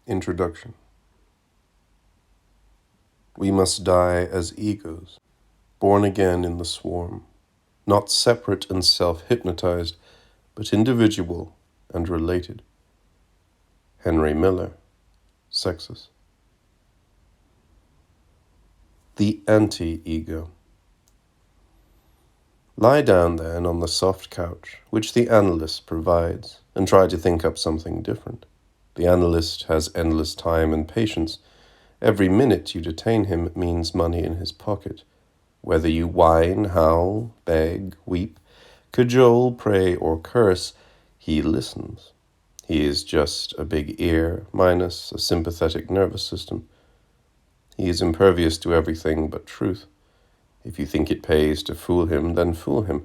Introduction. We must die as egos, born again in the swarm, not separate and self-hypnotized, but individual and related. Henry Miller, Sexus. The anti-ego. Lie down then on the soft couch, which the analyst provides, and try to think up something different. The analyst has endless time and patience. Every minute you detain him means money in his pocket. Whether you whine, howl, beg, weep, cajole, pray, or curse, he listens. He is just a big ear minus a sympathetic nervous system. He is impervious to everything but truth. If you think it pays to fool him, then fool him.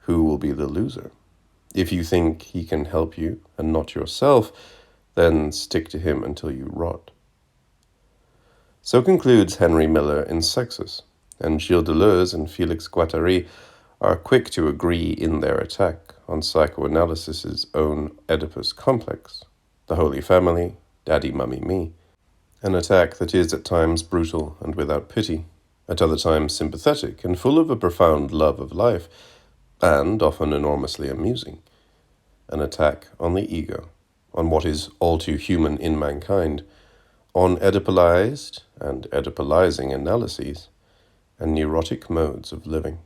Who will be the loser? If you think he can help you and not yourself, then stick to him until you rot. So concludes Henry Miller in Sexus, and Gilles Deleuze and Félix Guattari are quick to agree in their attack on psychoanalysis's own Oedipus complex, the Holy Family, Daddy, Mummy, Me, an attack that is at times brutal and without pity, at other times sympathetic and full of a profound love of life, and often enormously amusing, an attack on the ego, on what is all too human in mankind, on Oedipalized and Oedipalizing analyses, and neurotic modes of living.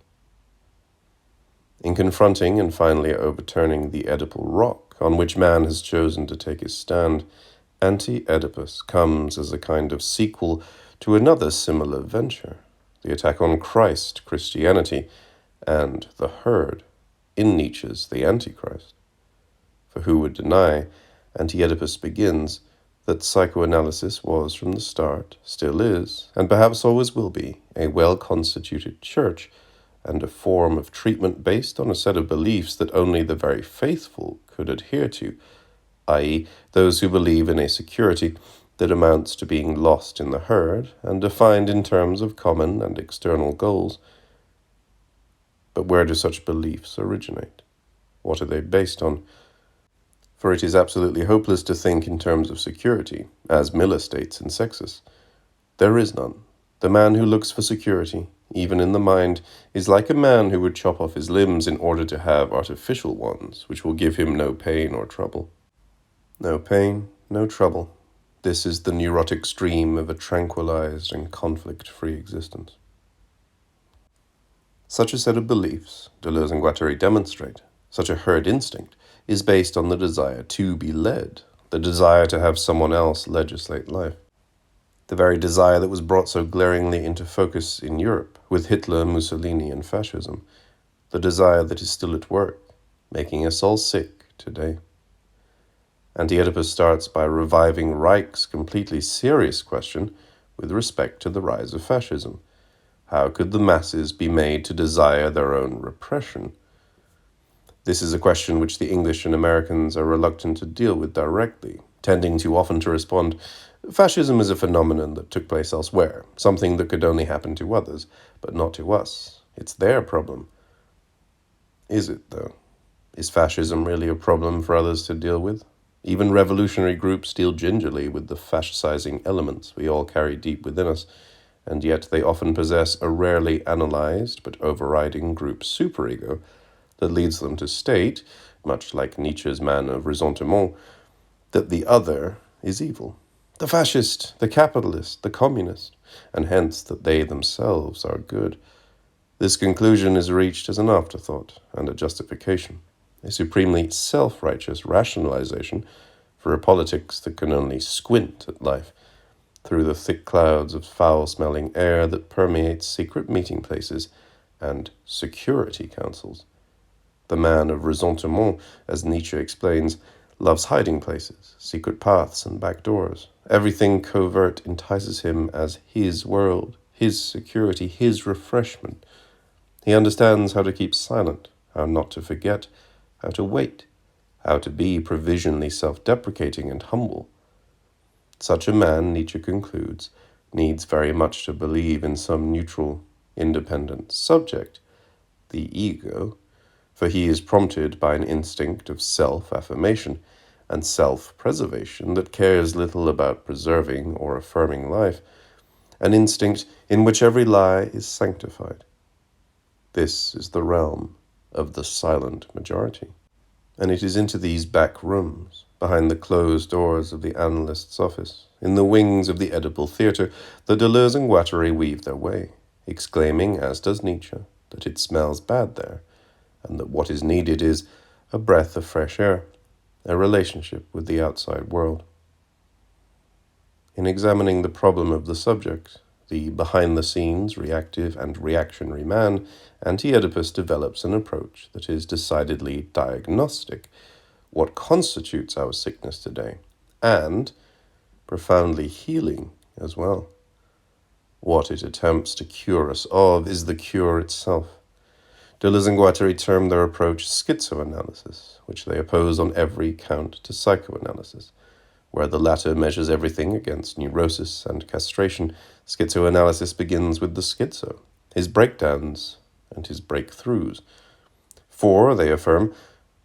In confronting and finally overturning the Oedipal rock on which man has chosen to take his stand, Anti-Oedipus comes as a kind of sequel to another similar venture, the attack on Christ, Christianity, and the herd, in Nietzsche's The Antichrist. For who would deny, Anti-Oedipus begins, that psychoanalysis was from the start, still is, and perhaps always will be, a well-constituted church, and a form of treatment based on a set of beliefs that only the very faithful could adhere to, i.e., those who believe in a security that amounts to being lost in the herd and defined in terms of common and external goals. But where do such beliefs originate? What are they based on? For it is absolutely hopeless to think in terms of security, as Miller states in Sexus. There is none. The man who looks for security, even in the mind, is like a man who would chop off his limbs in order to have artificial ones, which will give him no pain or trouble. No pain, no trouble. This is the neurotic stream of a tranquilized and conflict-free existence. Such a set of beliefs, Deleuze and Guattari demonstrate, such a herd instinct, is based on the desire to be led, the desire to have someone else legislate life. The very desire that was brought so glaringly into focus in Europe with Hitler, Mussolini, and fascism, the desire that is still at work, making us all sick today. Anti-Oedipus starts by reviving Reich's completely serious question with respect to the rise of fascism. How could the masses be made to desire their own repression? This is a question which the English and Americans are reluctant to deal with directly, tending too often to respond, fascism is a phenomenon that took place elsewhere, something that could only happen to others, but not to us. It's their problem. Is it, though? Is fascism really a problem for others to deal with? Even revolutionary groups deal gingerly with the fascisizing elements we all carry deep within us, and yet they often possess a rarely analyzed but overriding group superego that leads them to state, much like Nietzsche's man of ressentiment, that the other is evil, the fascist, the capitalist, the communist, and hence that they themselves are good. This conclusion is reached as an afterthought and a justification, a supremely self-righteous rationalization for a politics that can only squint at life through the thick clouds of foul-smelling air that permeates secret meeting places and security councils. The man of ressentiment, as Nietzsche explains, loves hiding places, secret paths, and back doors. Everything covert entices him as his world, his security, his refreshment. He understands how to keep silent, how not to forget, how to wait, how to be provisionally self-deprecating and humble. Such a man, Nietzsche concludes, needs very much to believe in some neutral, independent subject, the ego, for he is prompted by an instinct of self-affirmation, and self-preservation that cares little about preserving or affirming life, an instinct in which every lie is sanctified. This is the realm of the silent majority. And it is into these back rooms, behind the closed doors of the analyst's office, in the wings of the Oedipal theatre, that Deleuze and Guattari weave their way, exclaiming, as does Nietzsche, that it smells bad there, and that what is needed is a breath of fresh air, a relationship with the outside world. In examining the problem of the subject, the behind-the-scenes reactive and reactionary man, Anti-Oedipus develops an approach that is decidedly diagnostic, what constitutes our sickness today, and profoundly healing as well. What it attempts to cure us of is the cure itself. Deleuze and Guattari term their approach schizoanalysis, which they oppose on every count to psychoanalysis. Where the latter measures everything against neurosis and castration, schizoanalysis begins with the schizo, his breakdowns and his breakthroughs. For, they affirm,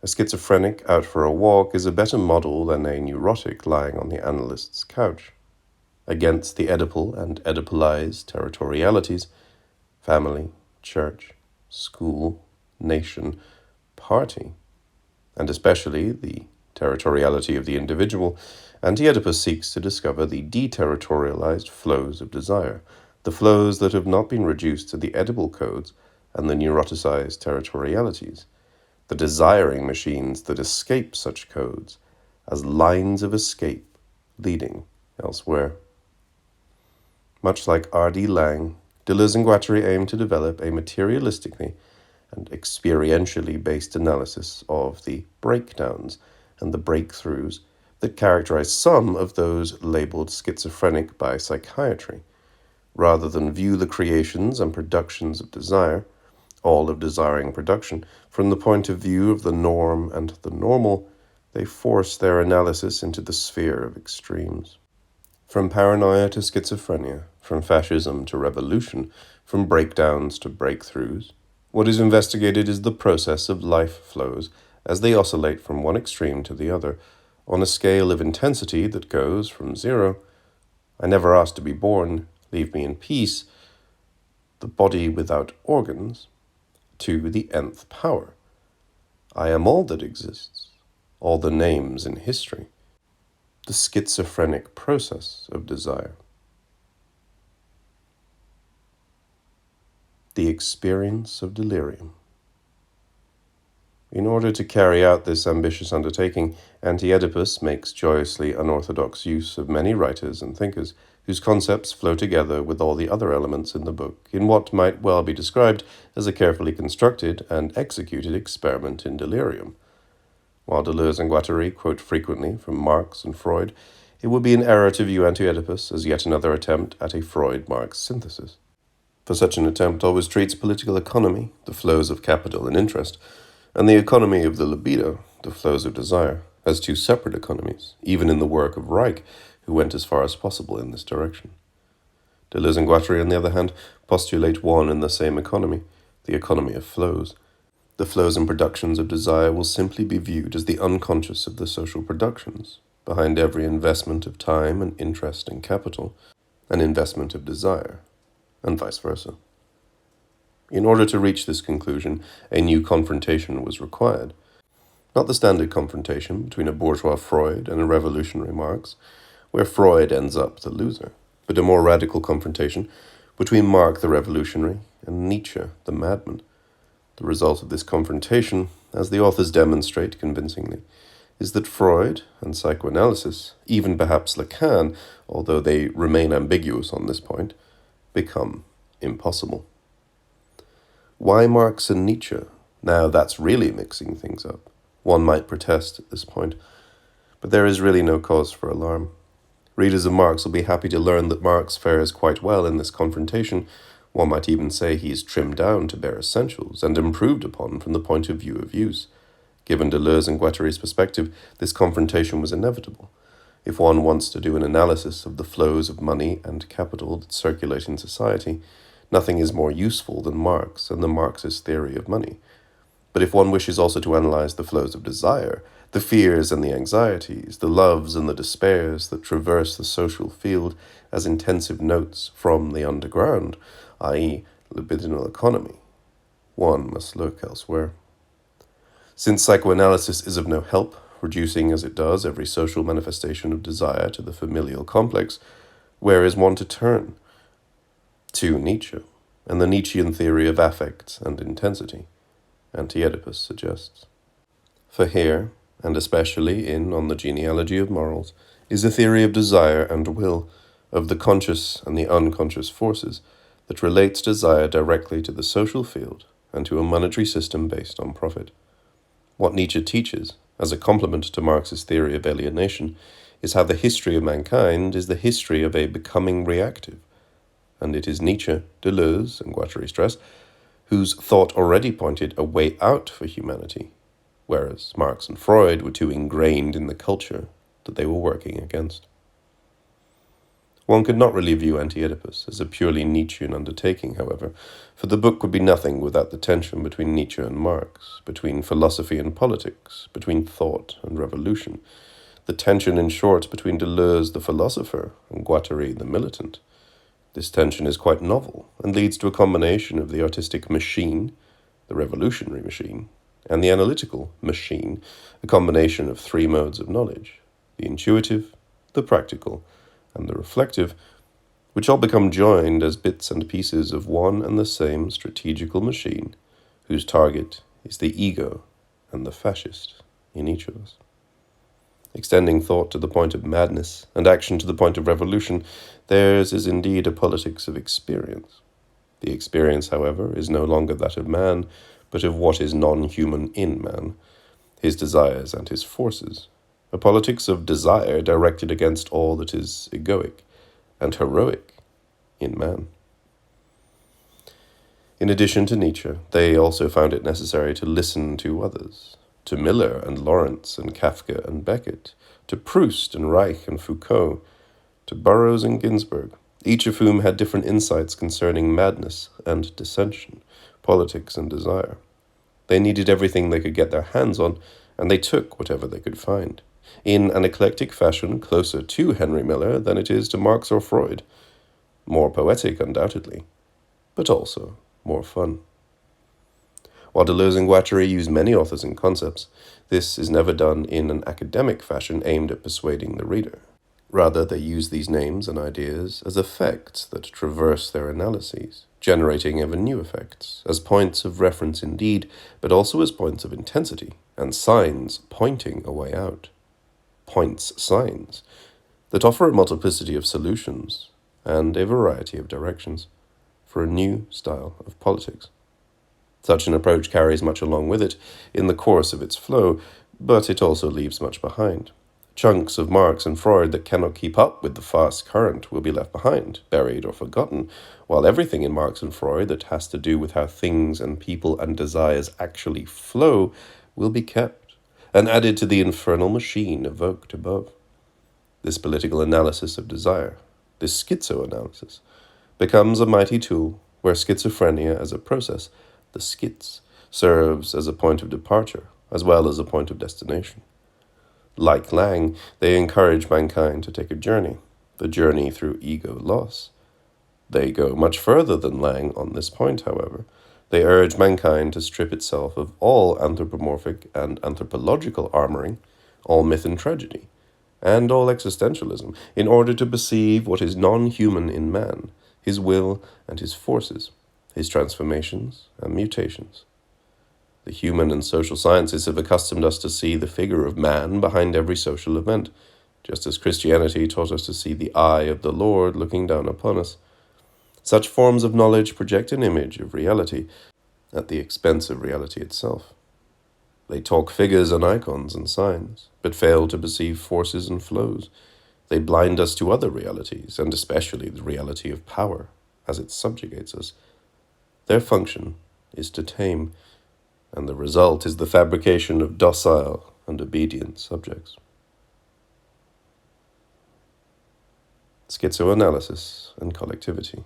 a schizophrenic out for a walk is a better model than a neurotic lying on the analyst's couch. Against the Oedipal and Oedipalized territorialities, family, church, school, nation, party, and especially the territoriality of the individual, Anti-Oedipus seeks to discover the deterritorialized flows of desire, the flows that have not been reduced to the Oedipal codes and the neuroticized territorialities, the desiring machines that escape such codes as lines of escape leading elsewhere. Much like R.D. Laing, Deleuze and Guattari aim to develop a materialistically and experientially based analysis of the breakdowns and the breakthroughs that characterize some of those labeled schizophrenic by psychiatry. Rather than view the creations and productions of desire, all of desiring production, from the point of view of the norm and the normal, they force their analysis into the sphere of extremes. From paranoia to schizophrenia, from fascism to revolution, from breakdowns to breakthroughs, what is investigated is the process of life flows as they oscillate from one extreme to the other, on a scale of intensity that goes from 0, I never asked to be born, leave me in peace, the body without organs, to the nth power. I am all that exists, all the names in history, the schizophrenic process of desire. The experience of delirium. In order to carry out this ambitious undertaking, Anti-Oedipus makes joyously unorthodox use of many writers and thinkers whose concepts flow together with all the other elements in the book in what might well be described as a carefully constructed and executed experiment in delirium. While Deleuze and Guattari quote frequently from Marx and Freud, it would be an error to view Anti-Oedipus as yet another attempt at a Freud-Marx synthesis. For such an attempt always treats political economy, the flows of capital and interest, and the economy of the libido, the flows of desire, as two separate economies, even in the work of Reich, who went as far as possible in this direction. Deleuze and Guattari, on the other hand, postulate one and the same economy, the economy of flows. The flows and productions of desire will simply be viewed as the unconscious of the social productions, behind every investment of time and interest and capital, an investment of desire, and vice versa. In order to reach this conclusion, a new confrontation was required. Not the standard confrontation between a bourgeois Freud and a revolutionary Marx, where Freud ends up the loser, but a more radical confrontation between Marx the revolutionary and Nietzsche the madman. The result of this confrontation, as the authors demonstrate convincingly, is that Freud and psychoanalysis, even perhaps Lacan, although they remain ambiguous on this point, become impossible. Why Marx and Nietzsche? Now that's really mixing things up. One might protest at this point, but there is really no cause for alarm. Readers of Marx will be happy to learn that Marx fares quite well in this confrontation. One might even say he is trimmed down to bare essentials and improved upon from the point of view of use. Given Deleuze and Guattari's perspective, this confrontation was inevitable. If one wants to do an analysis of the flows of money and capital that circulate in society, nothing is more useful than Marx and the Marxist theory of money. But if one wishes also to analyze the flows of desire, The fears and the anxieties, the loves and the despairs that traverse the social field as intensive notes from the underground, i.e., libidinal economy. One must look elsewhere. Since psychoanalysis is of no help, reducing as it does every social manifestation of desire to the familial complex, where is one to turn? To Nietzsche, and the Nietzschean theory of affect and intensity, Anti-Oedipus suggests. For here, and especially in On the Genealogy of Morals, is a theory of desire and will, of the conscious and the unconscious forces, that relates desire directly to the social field and to a monetary system based on profit. What Nietzsche teaches, as a complement to Marx's theory of alienation, is how the history of mankind is the history of a becoming reactive, and it is Nietzsche, Deleuze, and Guattari stress, whose thought already pointed a way out for humanity, whereas Marx and Freud were too ingrained in the culture that they were working against. One could not really view Anti-Oedipus as a purely Nietzschean undertaking, however, for the book would be nothing without the tension between Nietzsche and Marx, between philosophy and politics, between thought and revolution, the tension, in short, between Deleuze the philosopher and Guattari the militant. This tension is quite novel and leads to a combination of the artistic machine, the revolutionary machine, and the analytical machine, a combination of three modes of knowledge, the intuitive, the practical, and the reflective, which all become joined as bits and pieces of one and the same strategical machine, whose target is the ego and the fascist in each of us. Extending thought to the point of madness and action to the point of revolution, theirs is indeed a politics of experience. The experience, however, is no longer that of man, but of what is non-human in man, his desires and his forces, a politics of desire directed against all that is egoic and heroic in man. In addition to Nietzsche, they also found it necessary to listen to others, to Miller and Lawrence and Kafka and Beckett, to Proust and Reich and Foucault, to Burroughs and Ginsberg, each of whom had different insights concerning madness and dissension, politics and desire. They needed everything they could get their hands on, and they took whatever they could find, in an eclectic fashion closer to Henry Miller than it is to Marx or Freud. More poetic, undoubtedly, but also more fun. While Deleuze and Guattari use many authors and concepts, this is never done in an academic fashion aimed at persuading the reader. Rather, they use these names and ideas as effects that traverse their analyses, generating ever new effects, as points of reference indeed, but also as points of intensity, and signs pointing a way out. Points signs that offer a multiplicity of solutions and a variety of directions for a new style of politics. Such an approach carries much along with it in the course of its flow, but it also leaves much behind. Chunks of Marx and Freud that cannot keep up with the fast current will be left behind, buried or forgotten, while everything in Marx and Freud that has to do with how things and people and desires actually flow will be kept and added to the infernal machine evoked above. This political analysis of desire, this schizoanalysis, becomes a mighty tool where schizophrenia as a process, the schiz, serves as a point of departure as well as a point of destination. Like Lang, they encourage mankind to take a journey, the journey through ego loss. They go much further than Lang on this point, however. They urge mankind to strip itself of all anthropomorphic and anthropological armoring, all myth and tragedy, and all existentialism, in order to perceive what is non-human in man, his will and his forces, his transformations and mutations. The human and social sciences have accustomed us to see the figure of man behind every social event, just as Christianity taught us to see the eye of the Lord looking down upon us. Such forms of knowledge project an image of reality at the expense of reality itself. They talk figures and icons and signs, but fail to perceive forces and flows. They blind us to other realities, and especially the reality of power, as it subjugates us. Their function is to tame, and the result is the fabrication of docile and obedient subjects. Schizoanalysis and collectivity.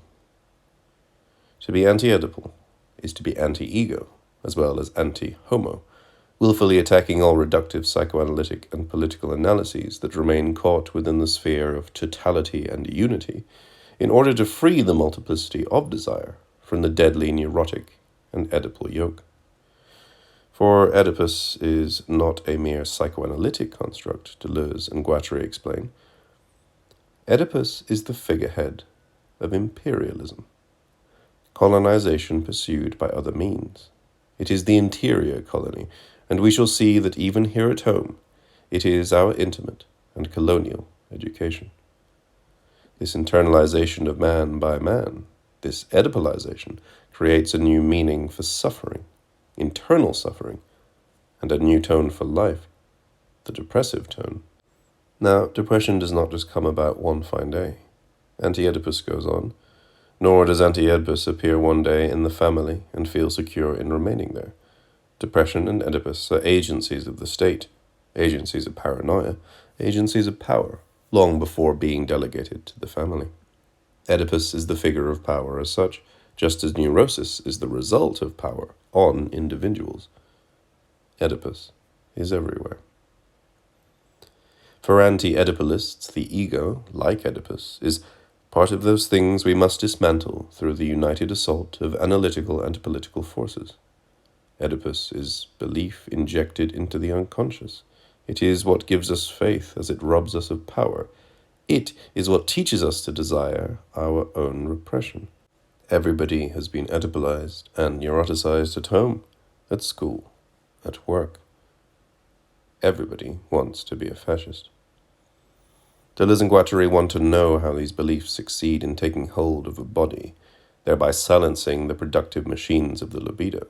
To be anti-Oedipal is to be anti-ego, as well as anti-homo, willfully attacking all reductive psychoanalytic and political analyses that remain caught within the sphere of totality and unity, in order to free the multiplicity of desire from the deadly neurotic and Oedipal yoke. For Oedipus is not a mere psychoanalytic construct, Deleuze and Guattari explain. Oedipus is the figurehead of imperialism, colonization pursued by other means. It is the interior colony, and we shall see that even here at home, it is our intimate and colonial education. This internalization of man by man, this Oedipalization, creates a new meaning for suffering, internal suffering, and a new tone for life, the depressive tone. Now, depression does not just come about one fine day. Anti-Oedipus goes on, nor does Anti-Oedipus appear one day in the family and feel secure in remaining there. Depression and Oedipus are agencies of the state, agencies of paranoia, agencies of power, long before being delegated to the family. Oedipus is the figure of power as such, just as neurosis is the result of power on individuals. Oedipus is everywhere. For anti-Oedipalists, the ego, like Oedipus, is part of those things we must dismantle through the united assault of analytical and political forces. Oedipus is belief injected into the unconscious. It is what gives us faith as it robs us of power. It is what teaches us to desire our own repression. Everybody has been Oedipalized and neuroticized at home, at school, at work. Everybody wants to be a fascist. Deleuze and Guattari want to know how these beliefs succeed in taking hold of a body, thereby silencing the productive machines of the libido.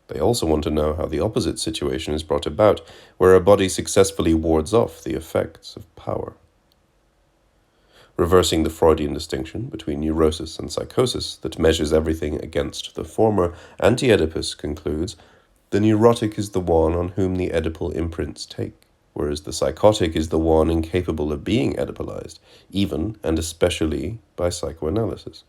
They also want to know how the opposite situation is brought about, where a body successfully wards off the effects of power. Reversing the Freudian distinction between neurosis and psychosis that measures everything against the former, Anti-Oedipus concludes, the neurotic is the one on whom the Oedipal imprints take, whereas the psychotic is the one incapable of being Oedipalized, even and especially by psychoanalysis.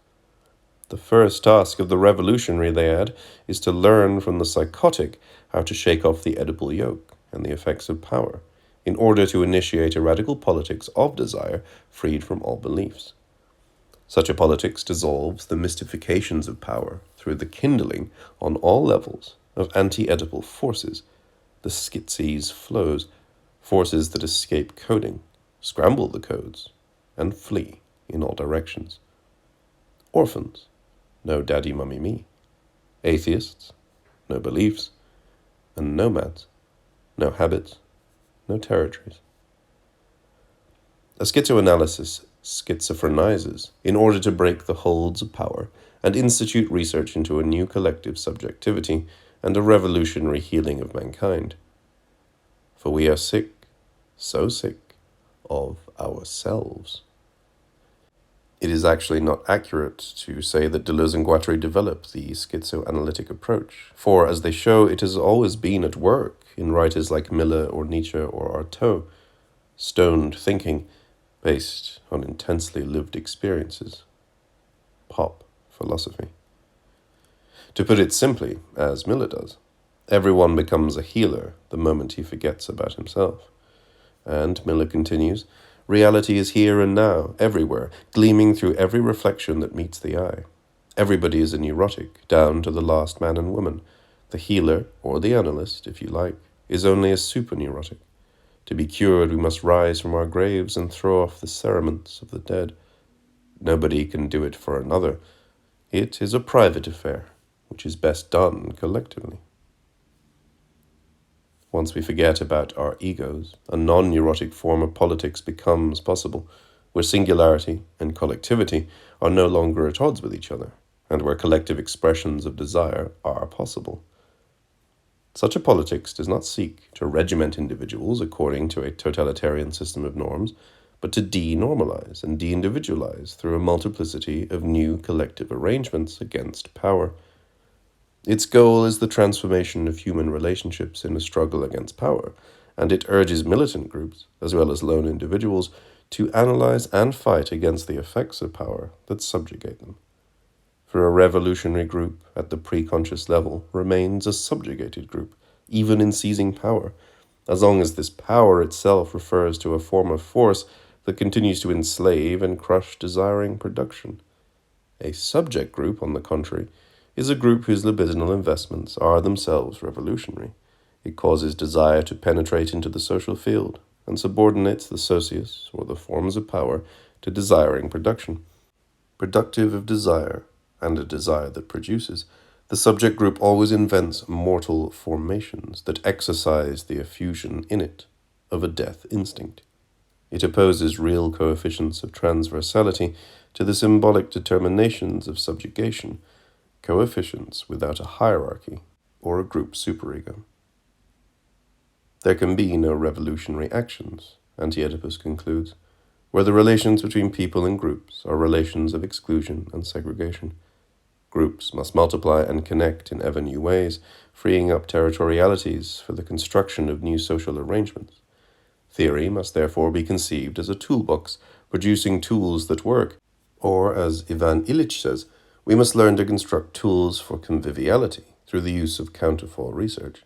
The first task of the revolutionary, they add, is to learn from the psychotic how to shake off the Oedipal yoke and the effects of power, in order to initiate a radical politics of desire freed from all beliefs. Such a politics dissolves the mystifications of power through the kindling, on all levels, of anti-Oedipal forces, the schizes flows, forces that escape coding, scramble the codes, and flee in all directions. Orphans, no daddy, mummy, me. Atheists, no beliefs. And nomads, no habits, no territories. A schizoanalysis schizophrenizes in order to break the holds of power and institute research into a new collective subjectivity and a revolutionary healing of mankind. For we are sick, so sick, of ourselves. It is actually not accurate to say that Deleuze and Guattari developed the schizoanalytic approach, for, as they show, it has always been at work in writers like Miller or Nietzsche or Artaud, stoned thinking based on intensely lived experiences. Pop philosophy. To put it simply, as Miller does, everyone becomes a healer the moment he forgets about himself. And, Miller continues, reality is here and now, everywhere, gleaming through every reflection that meets the eye. Everybody is a neurotic, down to the last man and woman. The healer, or the analyst, if you like, is only a superneurotic. To be cured, we must rise from our graves and throw off the cerements of the dead. Nobody can do it for another. It is a private affair, which is best done collectively. Once we forget about our egos, a non-neurotic form of politics becomes possible, where singularity and collectivity are no longer at odds with each other, and where collective expressions of desire are possible. Such a politics does not seek to regiment individuals according to a totalitarian system of norms, but to denormalize and de-individualize through a multiplicity of new collective arrangements against power. Its goal is the transformation of human relationships in a struggle against power, and it urges militant groups, as well as lone individuals, to analyze and fight against the effects of power that subjugate them. For a revolutionary group at the pre-conscious level remains a subjugated group, even in seizing power, as long as this power itself refers to a form of force that continues to enslave and crush desiring production. A subject group, on the contrary, is a group whose libidinal investments are themselves revolutionary. It causes desire to penetrate into the social field and subordinates the socius, or the forms of power, to desiring production. Productive of desire, and a desire that produces, the subject group always invents mortal formations that exercise the effusion in it of a death instinct. It opposes real coefficients of transversality to the symbolic determinations of subjugation, coefficients without a hierarchy or a group superego. There can be no revolutionary actions, Anti-Oedipus concludes, where the relations between people and groups are relations of exclusion and segregation. Groups must multiply and connect in ever new ways, freeing up territorialities for the construction of new social arrangements. Theory must therefore be conceived as a toolbox, producing tools that work, or, as Ivan Illich says, we must learn to construct tools for conviviality through the use of counterfall research.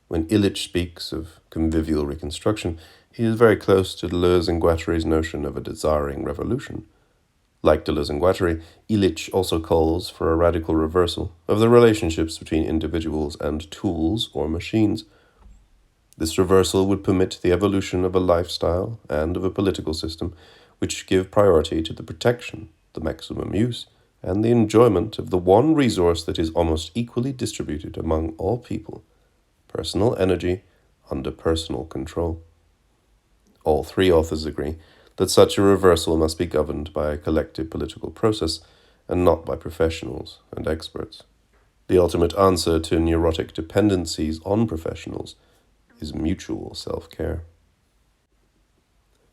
When Illich speaks of convivial reconstruction, he is very close to Deleuze and Guattari's notion of a desiring revolution. Like Deleuze and Guattari, Illich also calls for a radical reversal of the relationships between individuals and tools or machines. This reversal would permit the evolution of a lifestyle and of a political system which give priority to the protection, the maximum use, and the enjoyment of the one resource that is almost equally distributed among all people: personal energy under personal control. All three authors agree that such a reversal must be governed by a collective political process and not by professionals and experts. The ultimate answer to neurotic dependencies on professionals is mutual self-care.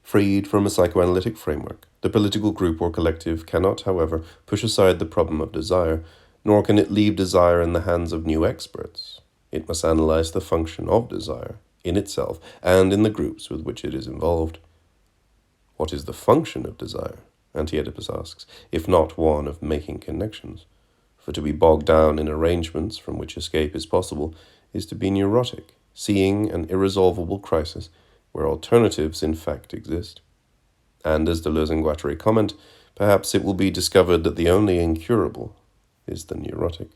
Freed from a psychoanalytic framework, the political group or collective cannot, however, push aside the problem of desire, nor can it leave desire in the hands of new experts. It must analyze the function of desire, in itself and in the groups with which it is involved. What is the function of desire, Anti-Oedipus asks, if not one of making connections? For to be bogged down in arrangements from which escape is possible is to be neurotic, seeing an irresolvable crisis where alternatives in fact exist. And as Deleuze and Guattari comment, perhaps it will be discovered that the only incurable is the neurotic.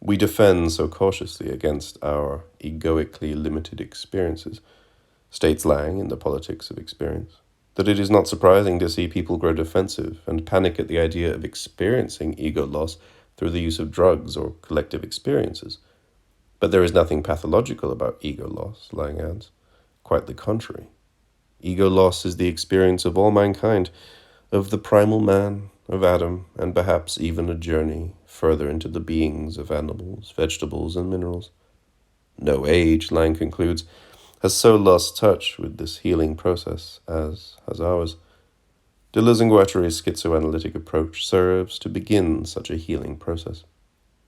We defend so cautiously against our egoically limited experiences, states Lang in The Politics of Experience, that it is not surprising to see people grow defensive and panic at the idea of experiencing ego loss through the use of drugs or collective experiences. But there is nothing pathological about ego loss, Lang adds. Quite the contrary. Ego loss is the experience of all mankind, of the primal man, of Adam, and perhaps even a journey further into the beings of animals, vegetables, and minerals. No age, Lang concludes, has so lost touch with this healing process as has ours. Deleuze and Guattari's schizoanalytic approach serves to begin such a healing process.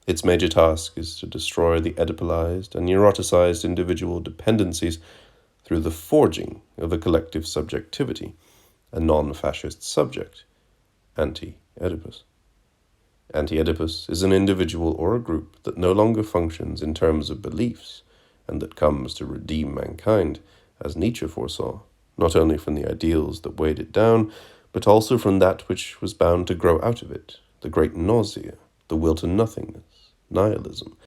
Its major task is to destroy the Oedipalized and neuroticized individual dependencies through the forging of a collective subjectivity, a non-fascist subject, Anti-Oedipus. Anti-Oedipus is an individual or a group that no longer functions in terms of beliefs, and that comes to redeem mankind, as Nietzsche foresaw, not only from the ideals that weighed it down, but also from that which was bound to grow out of it, the great nausea, the will to nothingness, nihilism,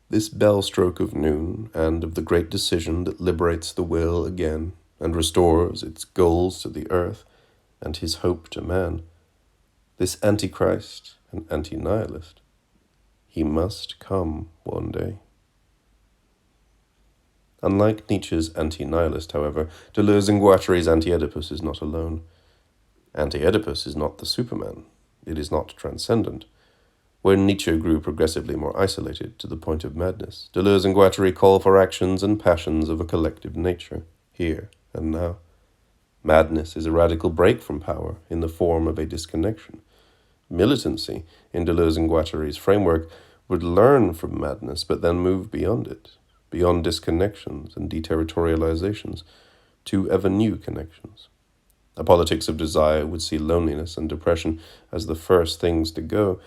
this bell stroke of noon, and of the great decision that liberates the will again, and restores its goals to the earth, and his hope to man. This Antichrist and anti-nihilist, he must come one day. Unlike Nietzsche's anti-nihilist, however, Deleuze and Guattari's Anti-Oedipus is not alone. Anti-Oedipus is not the Superman. It is not transcendent. When Nietzsche grew progressively more isolated to the point of madness, Deleuze and Guattari call for actions and passions of a collective nature, here and now. Madness is a radical break from power in the form of a disconnection. Militancy, in Deleuze and Guattari's framework, would learn from madness but then move beyond it, beyond disconnections and deterritorializations, to ever new connections. A politics of desire would see loneliness and depression as the first things to go.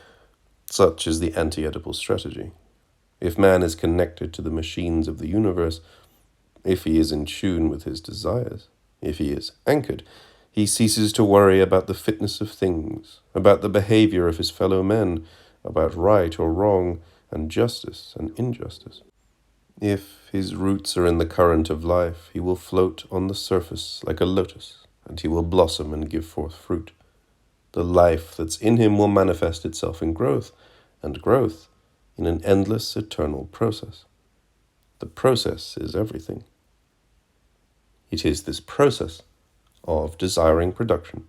Such is the anti-Oedipal strategy. If man is connected to the machines of the universe, if he is in tune with his desires, if he is anchored, he ceases to worry about the fitness of things, about the behavior of his fellow men, about right or wrong, and justice and injustice. If his roots are in the current of life, he will float on the surface like a lotus, and he will blossom and give forth fruit. The life that's in him will manifest itself in growth, and growth in an endless, eternal process. The process is everything. It is this process of desiring production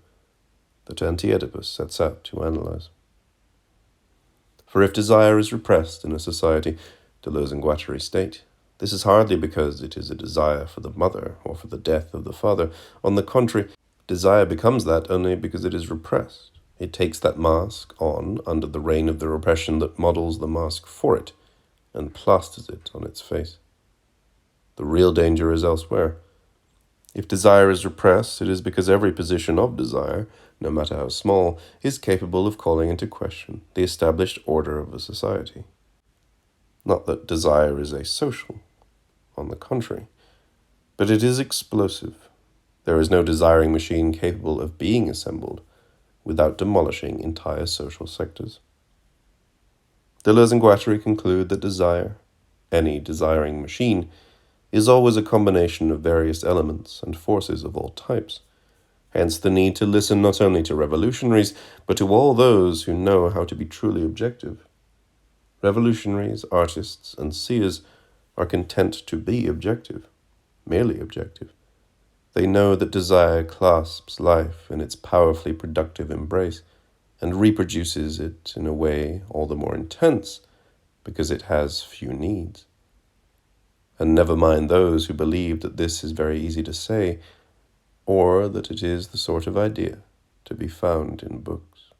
that Anti-Oedipus sets out to analyze. For if desire is repressed in a society, Deleuze and Guattari state, this is hardly because it is a desire for the mother or for the death of the father. On the contrary, desire becomes that only because it is repressed. It takes that mask on under the reign of the repression that models the mask for it and plasters it on its face. The real danger is elsewhere. If desire is repressed, it is because every position of desire, no matter how small, is capable of calling into question the established order of a society. Not that desire is asocial, on the contrary, but it is explosive. There is no desiring machine capable of being assembled without demolishing entire social sectors. Deleuze and Guattari conclude that desire, any desiring machine, is always a combination of various elements and forces of all types. Hence the need to listen not only to revolutionaries, but to all those who know how to be truly objective. Revolutionaries, artists, and seers are content to be objective, merely objective. They know that desire clasps life in its powerfully productive embrace and reproduces it in a way all the more intense because it has few needs. And never mind those who believe that this is very easy to say, or that it is the sort of idea to be found in books.